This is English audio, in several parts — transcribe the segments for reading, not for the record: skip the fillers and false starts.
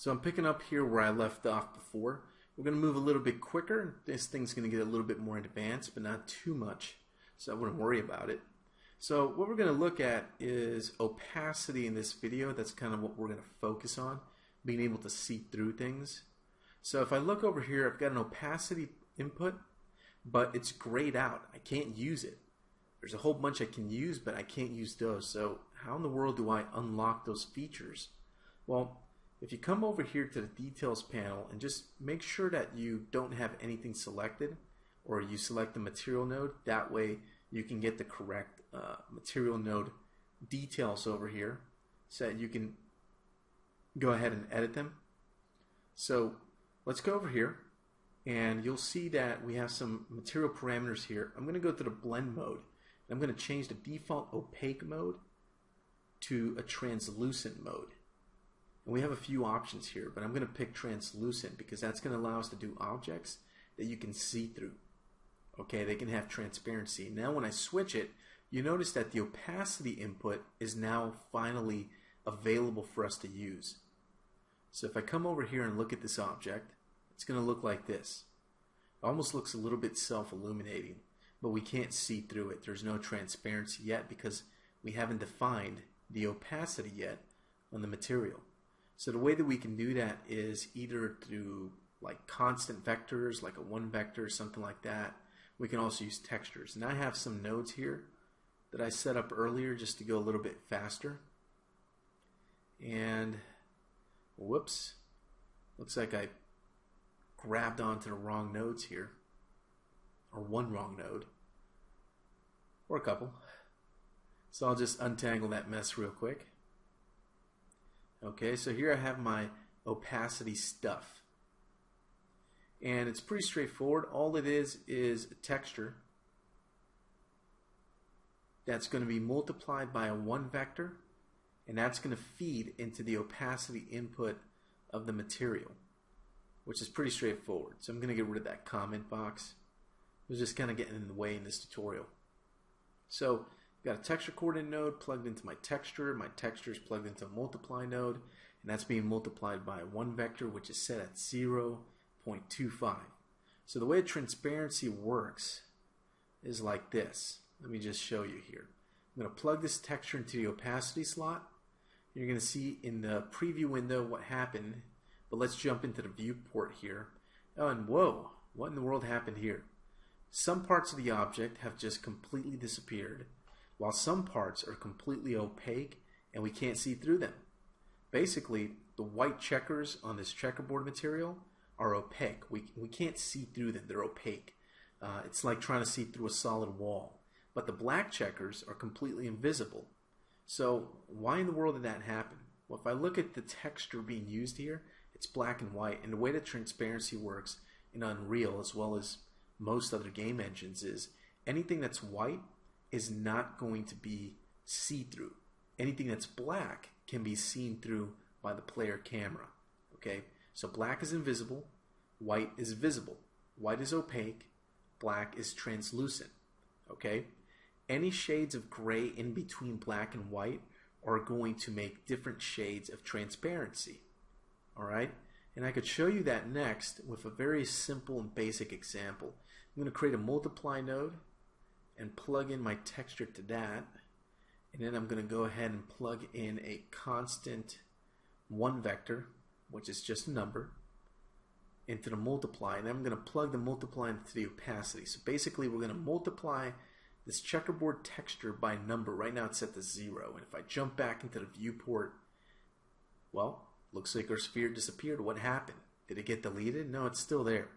So I'm picking up here where I left off before. We're going to move a little bit quicker. This thing's going to get a little bit more advanced, but not too much, so I wouldn't worry about it. So what we're going to look at is opacity in this video. That's kind of what we're going to focus on, being able to see through things. So if I look over here, I've got an opacity input, but it's grayed out. I can't use it. There's a whole bunch I can use, but I can't use those. So how in the world do I unlock those features? Well, if you come over here to the details panel and just make sure that you don't have anything selected, or you select the material node, that way you can get the correct material node details over here so that you can go ahead and edit them. So let's go over here and you'll see that we have some material parameters here. I'm going to go to the blend mode. I'm going to change the default opaque mode to a translucent mode. And we have a few options here, but I'm going to pick translucent because that's going to allow us to do objects that you can see through. Okay, they can have transparency. Now when I switch it, you notice that the opacity input is now finally available for us to use. So if I come over here and look at this object, it's going to look like this. It almost looks a little bit self-illuminating, but we can't see through it. There's no transparency yet because we haven't defined the opacity yet on the material. So the way that we can do that is either through like constant vectors, like a one vector, something like that. We can also use textures. And I have some nodes here that I set up earlier just to go a little bit faster. And whoops, looks like I grabbed onto the wrong nodes here, or one wrong node, or a couple. So I'll just untangle that mess real quick. Okay, so here I have my opacity stuff. And it's pretty straightforward. All it is a texture that's going to be multiplied by a one vector, and that's going to feed into the opacity input of the material, which is pretty straightforward. So I'm going to get rid of that comment box. It was just kind of getting in the way in this tutorial. So I've got a texture coordinate node plugged into my texture. My texture is plugged into a multiply node, and that's being multiplied by one vector, which is set at 0.25. So the way transparency works is like this. Let me just show you here. I'm going to plug this texture into the opacity slot. You're going to see in the preview window what happened, but let's jump into the viewport here. Oh, and whoa, what in the world happened here? Some parts of the object have just completely disappeared, while some parts are completely opaque and we can't see through them. Basically, the white checkers on this checkerboard material are opaque. We can't see through them. They're opaque. It's like trying to see through a solid wall. But the black checkers are completely invisible. So why in the world did that happen? Well, if I look at the texture being used here, it's black and white. And the way that transparency works in Unreal, as well as most other game engines, is anything that's white is not going to be see-through. Anything that's black can be seen through by the player camera. Okay, so black is invisible, white is visible. White is opaque, black is translucent. Okay, any shades of gray in between black and white are going to make different shades of transparency. All right, and I could show you that next with a very simple and basic example. I'm going to create a multiply node and plug in my texture to that, and then I'm going to go ahead and plug in a constant one vector, which is just a number, into the multiply, and I'm going to plug the multiply into the opacity. So basically we're going to multiply this checkerboard texture by number. Right now it's set to 0, and if I jump back into the viewport, well, looks like our sphere disappeared. What happened? Did it get deleted? No, it's still there.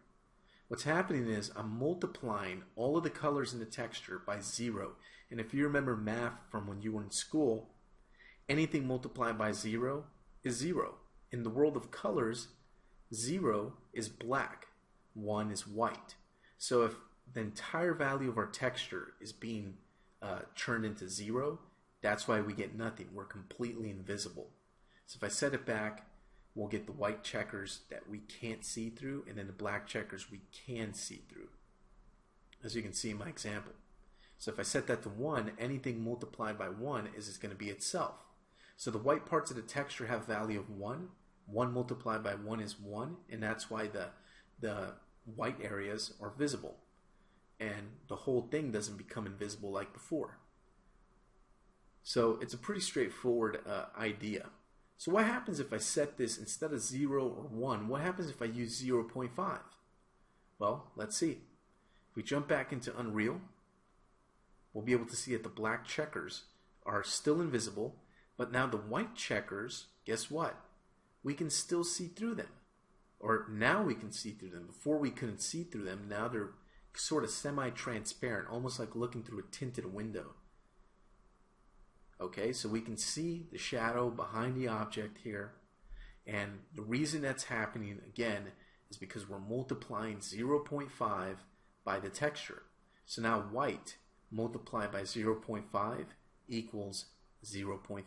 What's happening is I'm multiplying all of the colors in the texture by 0. And if you remember math from when you were in school, anything multiplied by 0 is 0. In the world of colors, 0 is black, 1 is white. So if the entire value of our texture is being turned into 0, that's why we get nothing. We're completely invisible. So if I set it back, we'll get the white checkers that we can't see through, and then the black checkers we can see through, as you can see in my example. So if I set that to 1, anything multiplied by 1 is going to be itself. So the white parts of the texture have value of 1, 1 multiplied by 1 is 1, and that's why the white areas are visible. And the whole thing doesn't become invisible like before. So it's a pretty straightforward idea. So what happens if I set this instead of 0 or 1? What happens if I use 0.5? Well, let's see. If we jump back into Unreal, we'll be able to see that the black checkers are still invisible, but now the white checkers, guess what? We can still see through them. Or now we can see through them. Before we couldn't see through them, now they're sort of semi-transparent, almost like looking through a tinted window. Okay, so we can see the shadow behind the object here, and the reason that's happening again is because we're multiplying 0.5 by the texture. So now white multiplied by 0.5 equals 0.5.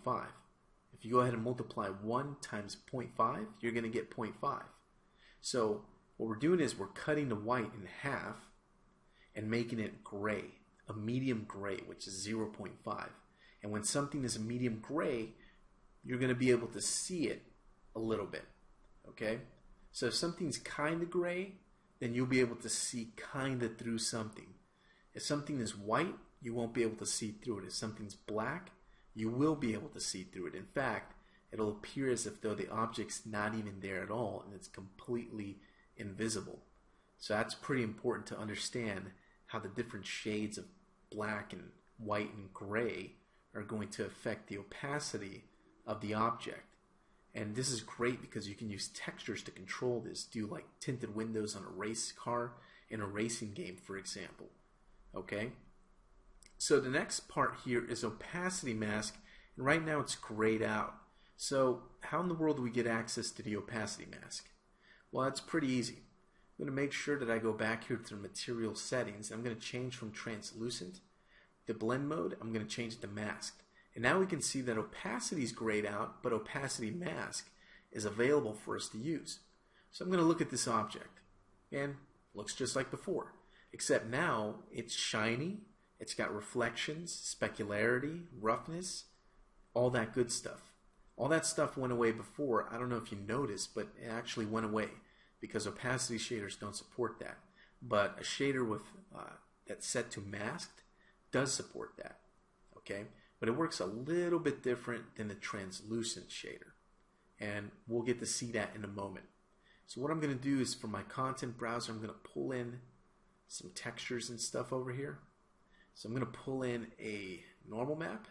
If you go ahead and multiply 1 times 0.5, you're going to get 0.5. So what we're doing is we're cutting the white in half and making it gray, a medium gray, which is 0.5. And when something is a medium gray, you're going to be able to see it a little bit. Okay? So if something's kind of gray, then you'll be able to see kind of through something. If something is white, you won't be able to see through it. If something's black, you will be able to see through it. In fact, it'll appear as if though the object's not even there at all and it's completely invisible. So that's pretty important to understand how the different shades of black and white and gray are going to affect the opacity of the object. And this is great because you can use textures to control this. Do like tinted windows on a race car in a racing game, for example. Okay? So the next part here is opacity mask, and right now it's grayed out. So how in the world do we get access to the opacity mask? Well, that's pretty easy. I'm going to make sure that I go back here to the material settings. I'm going to change from translucent to blend mode. I'm going to change it to masked. And now we can see that opacity is grayed out, but opacity mask is available for us to use. So I'm going to look at this object, and it looks just like before, except now it's shiny, it's got reflections, specularity, roughness, all that good stuff. All that stuff went away before. I don't know if you noticed, but it actually went away because opacity shaders don't support that. But a shader with that's set to masked does support that. Okay? But it works a little bit different than the translucent shader. And we'll get to see that in a moment. So what I'm going to do is for my content browser, I'm going to pull in some textures and stuff over here. So I'm going to pull in a normal map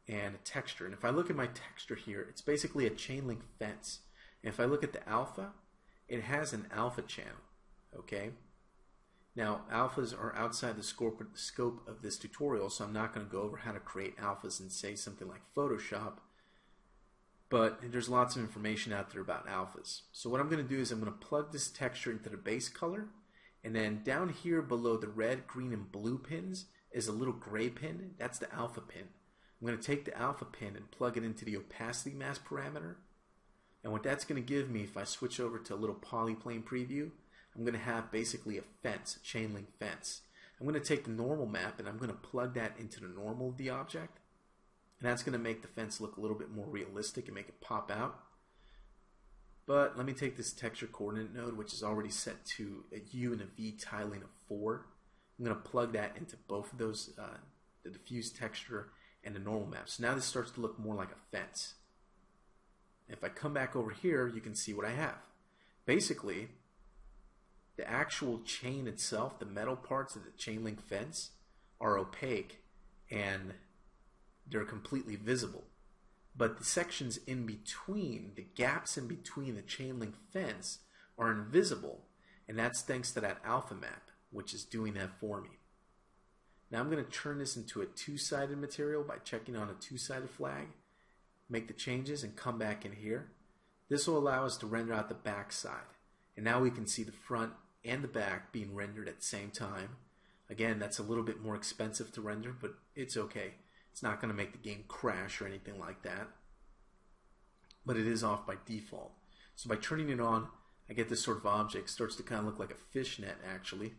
and a texture. And if I look at my texture here, it's basically a chain link fence. And if I look at the alpha, it has an alpha channel. Okay? Now, alphas are outside the scope of this tutorial, so I'm not going to go over how to create alphas and say something like Photoshop. But there's lots of information out there about alphas. So what I'm going to do is I'm going to plug this texture into the base color, and then down here below the red, green, and blue pins is a little gray pin. That's the alpha pin. I'm going to take the alpha pin and plug it into the opacity mask parameter. And what that's going to give me, if I switch over to a little polyplane preview, I'm going to have basically a fence, a chain link fence. I'm going to take the normal map and I'm going to plug that into the normal of the object. And that's going to make the fence look a little bit more realistic and make it pop out. But let me take this texture coordinate node, which is already set to a U and a V tiling of 4. I'm going to plug that into both of those, the diffuse texture and the normal map. So now this starts to look more like a fence. If I come back over here, you can see what I have. Basically, the actual chain itself, the metal parts of the chain link fence, are opaque and they're completely visible. But the sections in between, the gaps in between the chain link fence are invisible, and that's thanks to that alpha map, which is doing that for me. Now I'm going to turn this into a two-sided material by checking on a two-sided flag, make the changes, and come back in here. This will allow us to render out the back side. And now we can see the front and the back being rendered at the same time. Again, that's a little bit more expensive to render, but it's okay. It's not going to make the game crash or anything like that. But it is off by default. So by turning it on, I get this sort of object. It starts to kind of look like a fishnet, actually.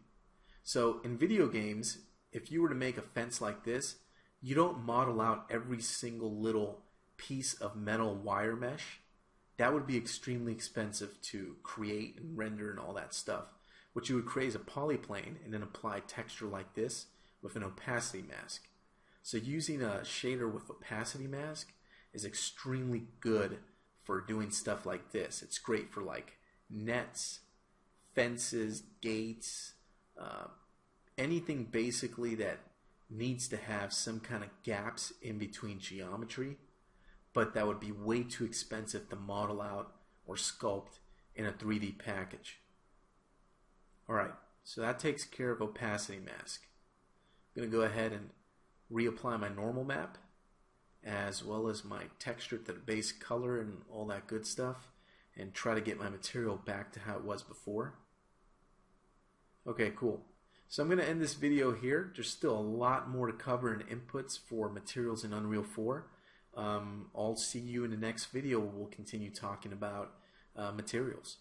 So in video games, if you were to make a fence like this, you don't model out every single little piece of metal wire mesh that would be extremely expensive to create and render and all that stuff. What you would create is a polyplane and then apply texture like this with an opacity mask. So using a shader with opacity mask is extremely good for doing stuff like this. It's great for like nets, fences, gates, anything basically that needs to have some kind of gaps in between geometry, but that would be way too expensive to model out or sculpt in a 3D package. Alright, so that takes care of opacity mask. I'm going to go ahead and reapply my normal map as well as my texture to the base color and all that good stuff, and try to get my material back to how it was before. Okay, cool. So I'm going to end this video here. There's still a lot more to cover in inputs for materials in Unreal 4. I'll see you in the next video where we'll continue talking about materials.